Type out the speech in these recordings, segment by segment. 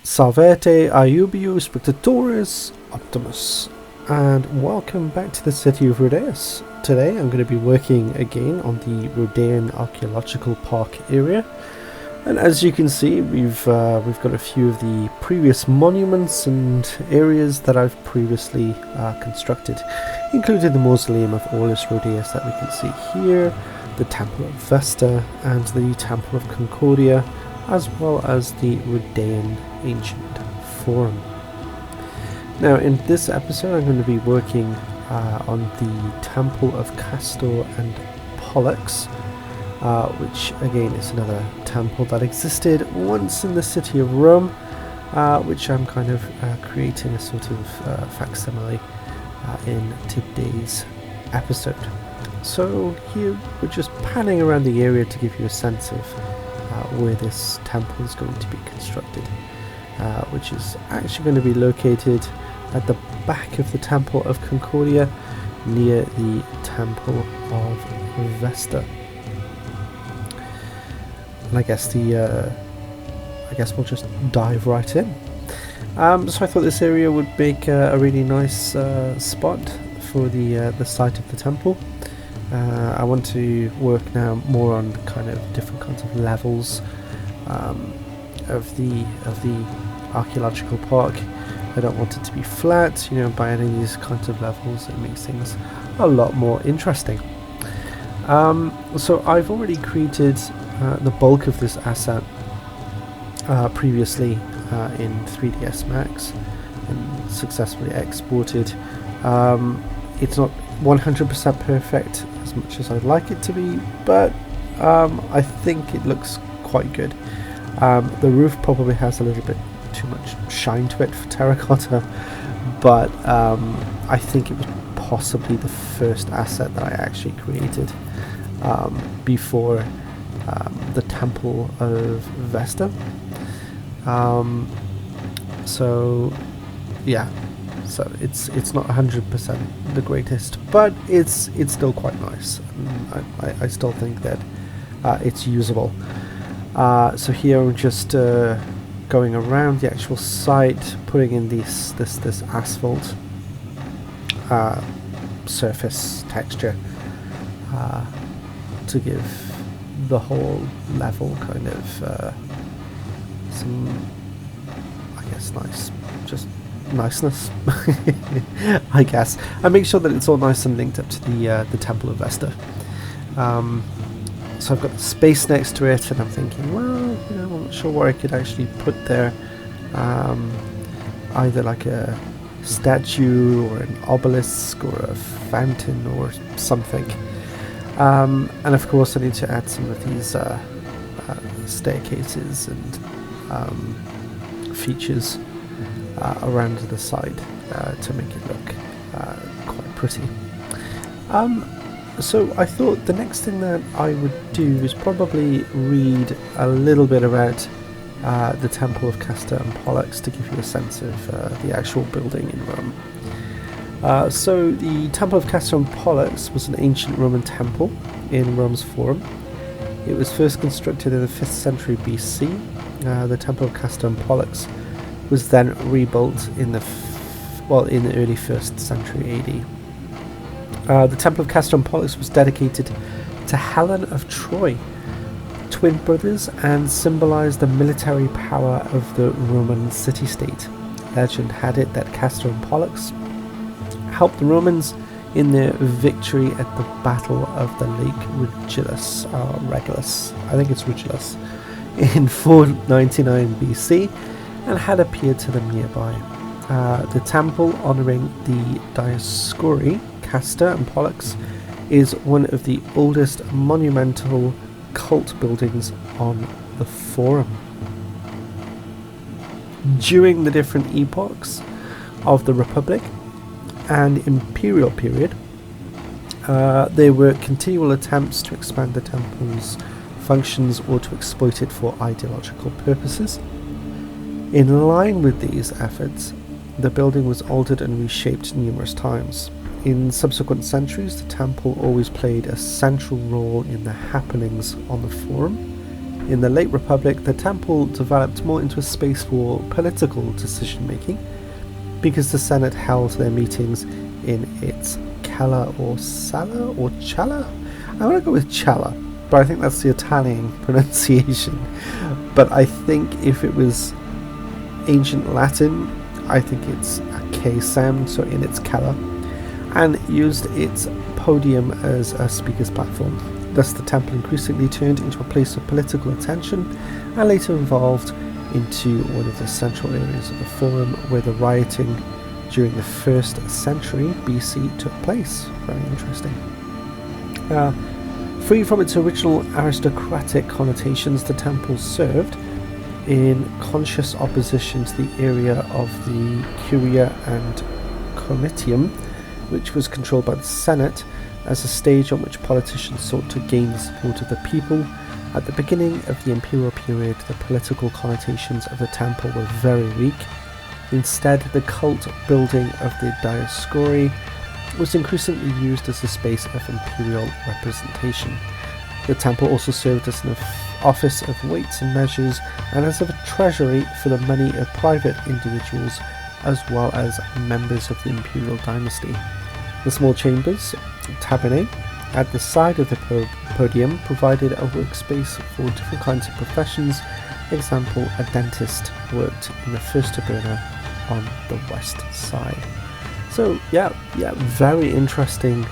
Salvete Ayubius Spectatoris Optimus, and welcome back to the city of Rhodeas. Today I'm going to be working again on the Rhodean Archaeological Park area, and as you can see we've got a few of the previous monuments and areas that I've previously constructed, including the Mausoleum of Aulus Rhodeas that we can see here, the Temple of Vesta and the Temple of Concordia, as well as the Rhodean Ancient Forum. Now in this episode I'm going to be working on the Temple of Castor and Pollux, which again is another temple that existed once in the city of Rome, which I'm kind of creating a sort of facsimile in today's episode. So here we're just panning around the area to give you a sense of where this temple is going to be constructed, which is actually going to be located at the back of the Temple of Concordia, near the Temple of Vesta. And I guess we'll just dive right in. So I thought this area would make a really nice spot for the site of the temple. I want to work now more on kind of different kinds of levels of the archaeological park. I don't want it to be flat, by adding these kinds of levels it makes things a lot more interesting. So I've already created the bulk of this asset previously in 3ds Max and successfully exported. It's not 100% perfect as much as I'd like it to be, but I think it looks quite good. The roof probably has a little bit too much shine to it for terracotta, but I think it was possibly the first asset that I actually created before the Temple of Vesta. So yeah, so it's not 100% the greatest, but it's still quite nice. I still think that it's usable. So here I'm just going around the actual site, putting in this asphalt surface texture to give the whole level kind of some, I guess, niceness. I guess, and make sure that it's all nice and linked up to the Temple of Vesta. So I've got the space next to it, and I'm thinking, well, I'm not sure what I could actually put there. Either like a statue or an obelisk or a fountain or something. And of course I need to add some of these staircases and features around the side to make it look quite pretty. So I thought the next thing that I would do is probably read a little bit about the Temple of Castor and Pollux to give you a sense of the actual building in Rome. So the Temple of Castor and Pollux was an ancient Roman temple in Rome's Forum. It was first constructed in the 5th century BC. The Temple of Castor and Pollux was then rebuilt in the early 1st century AD. The Temple of Castor and Pollux was dedicated to Helen of Troy, twin brothers, and symbolized the military power of the Roman city-state. Legend had it that Castor and Pollux helped the Romans in their victory at the Battle of the Lake Regulus, I think it's Regulus, in 499 BC, and had appeared to them nearby. The temple honouring the Dioscuri, Castor and Pollux, is one of the oldest monumental cult buildings on the Forum. During the different epochs of the Republic and Imperial period, there were continual attempts to expand the temple's functions or to exploit it for ideological purposes. In line with these efforts, the building was altered and reshaped numerous times. In subsequent centuries, the temple always played a central role in the happenings on the Forum, In the late Republic, the temple developed more into a space for political decision-making, because the Senate held their meetings in its cella or sala or cella? I'm going to go with cella, but I think that's the Italian pronunciation. But I think if it was ancient Latin, I think it's a K sound, so in its cella, and used its podium as a speaker's platform. Thus the temple increasingly turned into a place of political attention, and later evolved into one of the central areas of the forum where the rioting during the 1st century BC took place. Very interesting. Free from its original aristocratic connotations, the temple served in conscious opposition to the area of the Curia and Comitium, which was controlled by the Senate, as a stage on which politicians sought to gain the support of the people. At the beginning of the imperial period, the political connotations of the temple were very weak. Instead, the cult building of the Dioscuri was increasingly used as a space of imperial representation. The temple also served as an office of weights and measures, and as a treasury for the money of private individuals as well as members of the imperial dynasty. The small chambers, tabernae, at the side of the podium provided a workspace for different kinds of professions. Example, a dentist worked in the first taberna on the west side. So yeah, very interesting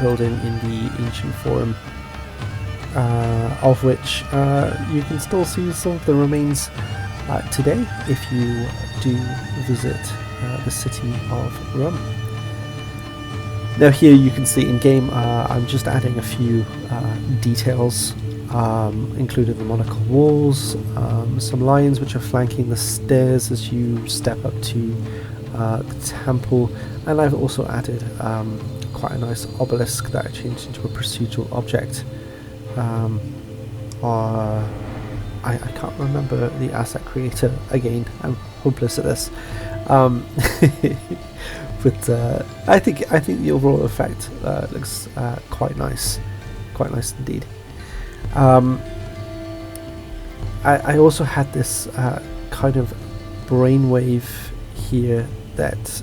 building in the ancient forum, of which you can still see some of the remains today if you do visit the city of Rome. Now here you can see in game, I'm just adding a few details, including the monocle walls, some lions which are flanking the stairs as you step up to the temple, and I've also added quite a nice obelisk that I changed into a procedural object. I can't remember the asset creator again. I'm hopeless at this. But I think the overall effect looks quite nice indeed. I also had this kind of brainwave here that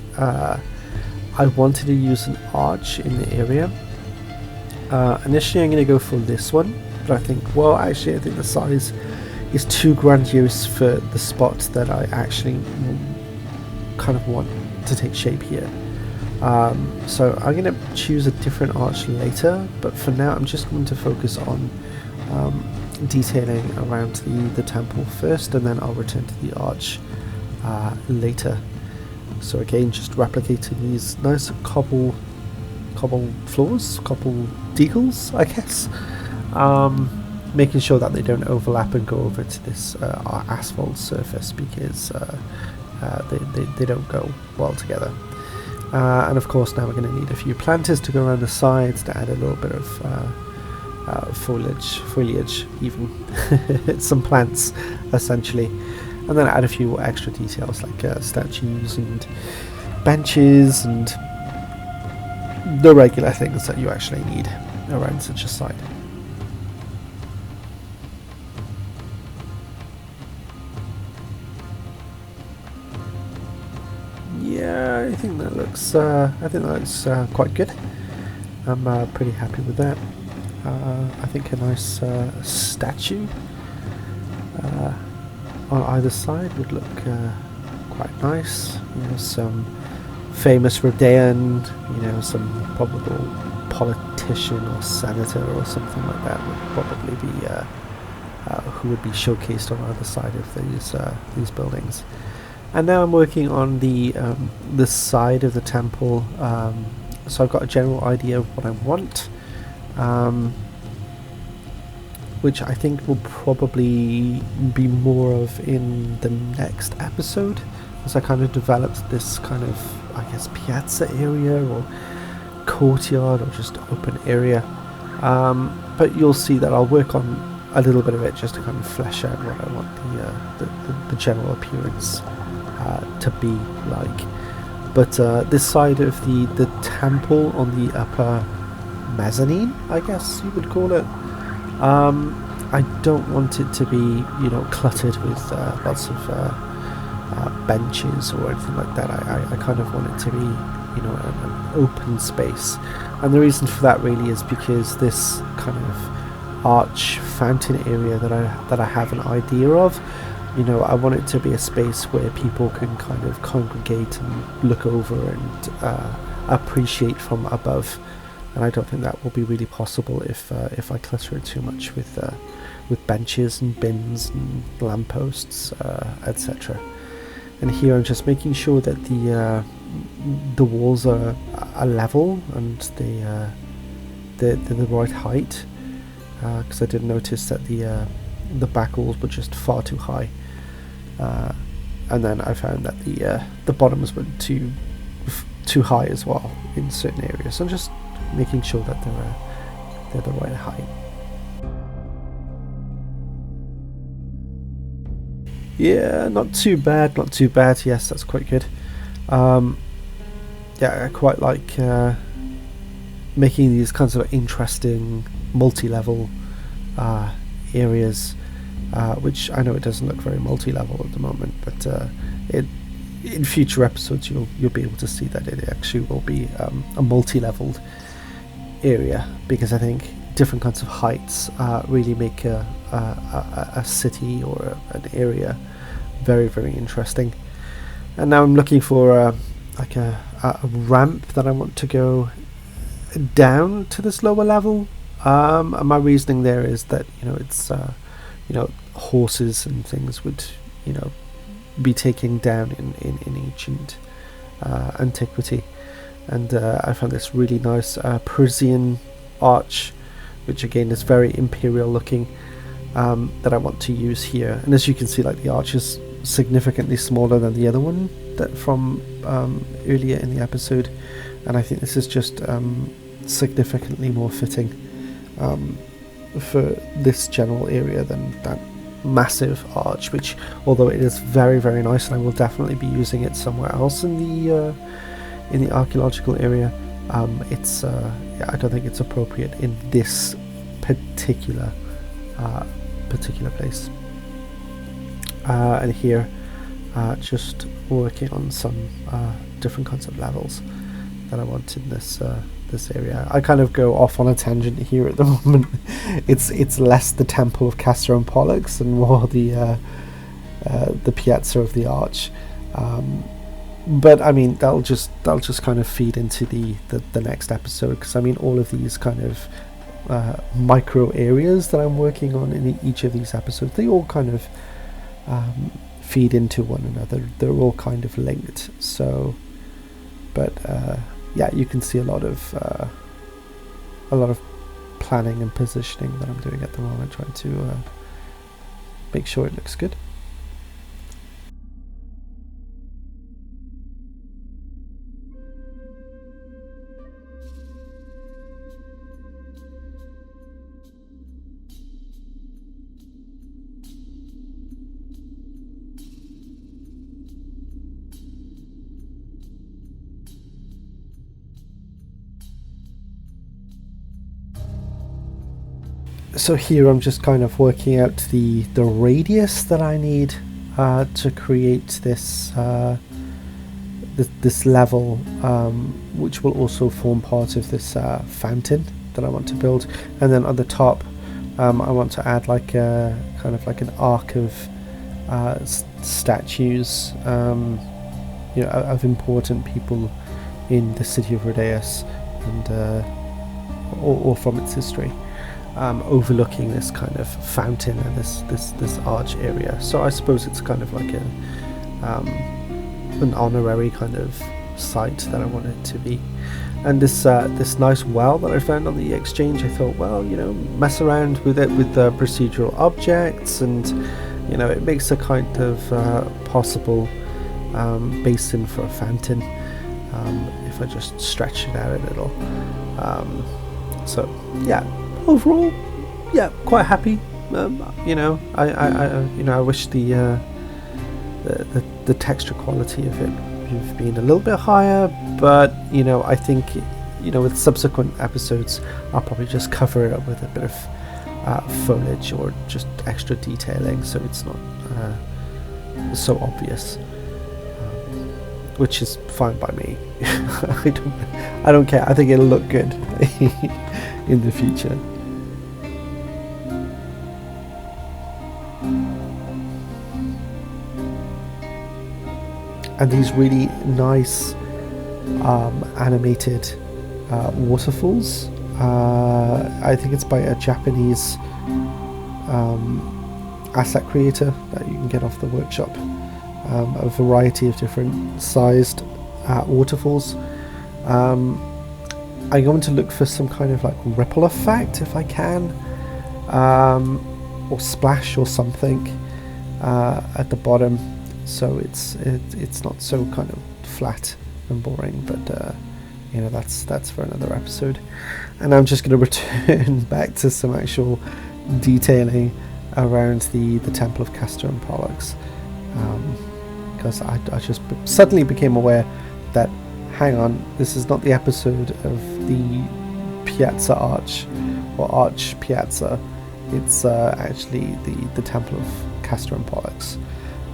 I wanted to use an arch in the area. Initially I'm going to go for this one, but I think the size is too grandiose for the spot that I actually kind of want to take shape here. So I'm going to choose a different arch later, but for now I'm just going to focus on detailing around the temple first, and then I'll return to the arch later. So again, just replicating these nice cobble floors, cobble decals, I guess, making sure that they don't overlap and go over to this asphalt surface, because they don't go well together. And of course now we're going to need a few planters to go around the sides to add a little bit of foliage even, some plants essentially, and then add a few extra details like statues and benches and the regular things that you actually need around such a site. Yeah, I think that looks quite good. I'm pretty happy with that. I think a nice statue on either side would look quite nice. Some famous Rhodean, some probable politician or senator or something like that would probably be who would be showcased on either side of these buildings. And now I'm working on the side of the temple, so I've got a general idea of what I want, which I think will probably be more of in the next episode, as I kind of developed this kind of, I guess, piazza area or courtyard or just open area. But you'll see that I'll work on a little bit of it just to kind of flesh out what I want the general appearance to be like. But this side of the temple on the upper mezzanine, I guess you would call it, I don't want it to be, you know, cluttered with lots of benches or anything like that. I kind of want it to be, you know, an open space, and the reason for that really is because this kind of arch fountain area that I have an idea of, you know, I want it to be a space where people can kind of congregate and look over and appreciate from above. And I don't think that will be really possible if I clutter it too much with benches and bins and lampposts, etc. And here I'm just making sure that the walls are level and they're the right height, because I did notice that the back walls were just far too high, and then I found that the bottoms were too high as well in certain areas. So I'm just making sure that they're the right height. Yeah, not too bad. Yes, that's quite good. Yeah, I quite like making these kinds of interesting multi-level areas, which I know it doesn't look very multi-level at the moment, but in future episodes you'll be able to see that it actually will be a multi-leveled area, because I think different kinds of heights really make a city or an area very, very interesting. And now I'm looking for like a ramp that I want to go down to this lower level. And my reasoning there is that, you know, it's you know, horses and things would, you know, be taken down in ancient antiquity. And I found this really nice Parisian arch, which again is very imperial looking, that I want to use here. And as you can see, like, the arch is significantly smaller than the other one that from earlier in the episode, and I think this is just significantly more fitting for this general area than that massive arch, which, although it is very, very nice, and I will definitely be using it somewhere else in the archaeological area, it's yeah, I don't think it's appropriate in this particular place. And here, just working on some different kinds of levels that I want in this area. I kind of go off on a tangent here at the moment. It's less the temple of Castor and Pollux and more the piazza of the arch. But I mean, that'll just kind of feed into the next episode, because I mean, all of these kind of micro areas that I'm working on in each of these episodes, they all kind of feed into one another. They're all kind of linked. So, but yeah, you can see a lot of planning and positioning that I'm doing at the moment, trying to make sure it looks good. So here I'm just kind of working out the radius that I need to create this this level, which will also form part of this fountain that I want to build. And then on the top, I want to add like a kind of like an arc of statues, you know, of important people in the city of Rhodeas, and or from its history. Overlooking this kind of fountain and this arch area. So I suppose it's kind of like an honorary kind of site that I want it to be. And this nice well that I found on the exchange, I thought, well, you know, mess around with it with the procedural objects, and you know, it makes a kind of possible basin for a fountain if I just stretch it out a little. So yeah. Overall, yeah, quite happy. You know, I wish the texture quality of it have been a little bit higher, but you know, I think, you know, with subsequent episodes, I'll probably just cover it up with a bit of foliage or just extra detailing, so it's not so obvious, which is fine by me. I don't care. I think it'll look good in the future. And these really nice animated waterfalls. I think it's by a Japanese asset creator that you can get off the workshop. A variety of different sized waterfalls. I'm going to look for some kind of like ripple effect if I can, or splash or something at the bottom, so it's not so kind of flat and boring. But you know, that's for another episode. And I'm just going to return back to some actual detailing around the Temple of Castor and Pollux, because I just suddenly became aware that, hang on, this is not the episode of the Piazza Arch or Arch Piazza. It's actually the Temple of Castor and Pollux.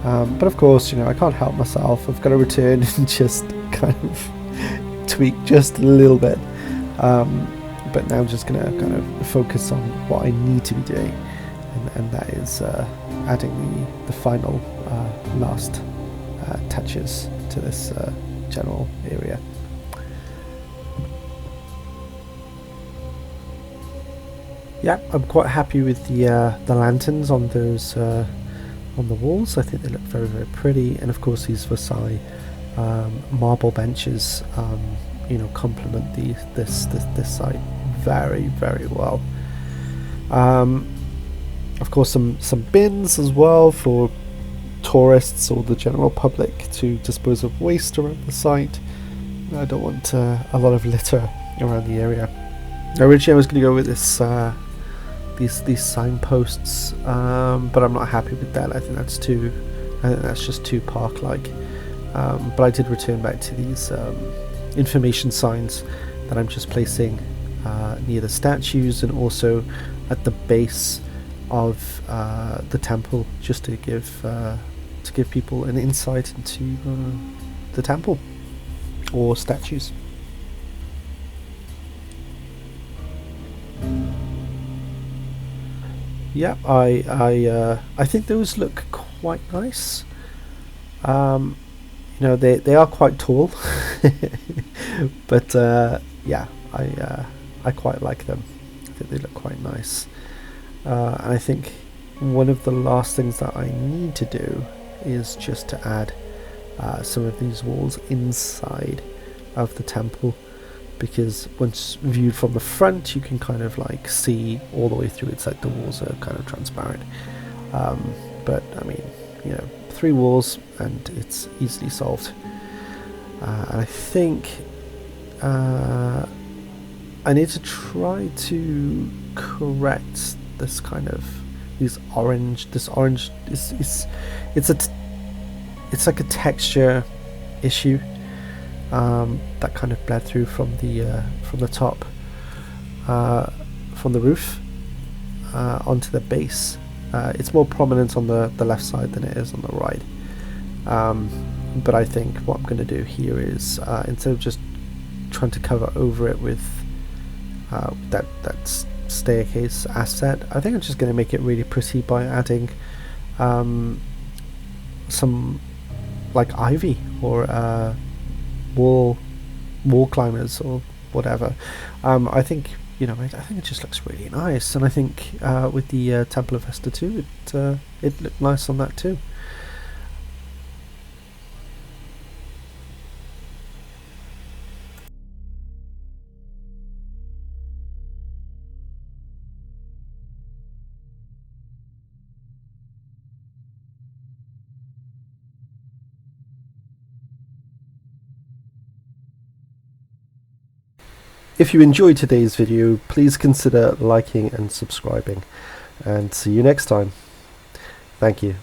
But of course, you know, I can't help myself. I've got to return and just kind of tweak just a little bit. But now I'm just going to kind of focus on what I need to be doing, and that is adding the final last touches to this general area. Yeah, I'm quite happy with the lanterns on those on the walls. I think they look very, very pretty, and of course these Versailles marble benches, you know, complement this site very, very well. Of course, some bins as well for tourists or the general public to dispose of waste around the site. I don't want a lot of litter around the area. Originally I was going to go with this these signposts, but I'm not happy with that. I think that's just too park-like. But I did return back to these information signs that I'm just placing near the statues and also at the base of the temple, just to give people an insight into the temple or statues. Yeah, I think those look quite nice. You know, they are quite tall, but yeah, I quite like them. I think they look quite nice. And I think one of the last things that I need to do is just to add some of these walls inside of the temple, because once viewed from the front you can kind of like see all the way through. It's like the walls are kind of transparent, but I mean, you know, 3 walls and it's easily solved. I think I need to try to correct this kind of this orange is it's like a texture issue that kind of bled through from the top, from the roof onto the base. It's more prominent on the left side than it is on the right, but I think what I'm going to do here is instead of just trying to cover over it with that staircase asset, I think I'm just going to make it really pretty by adding some like ivy or wall climbers or whatever. I think, you know, I think it just looks really nice, and I think with the Temple of Vesta too, it looked nice on that too. If you enjoyed today's video, please consider liking and subscribing, and see you next time. Thank you.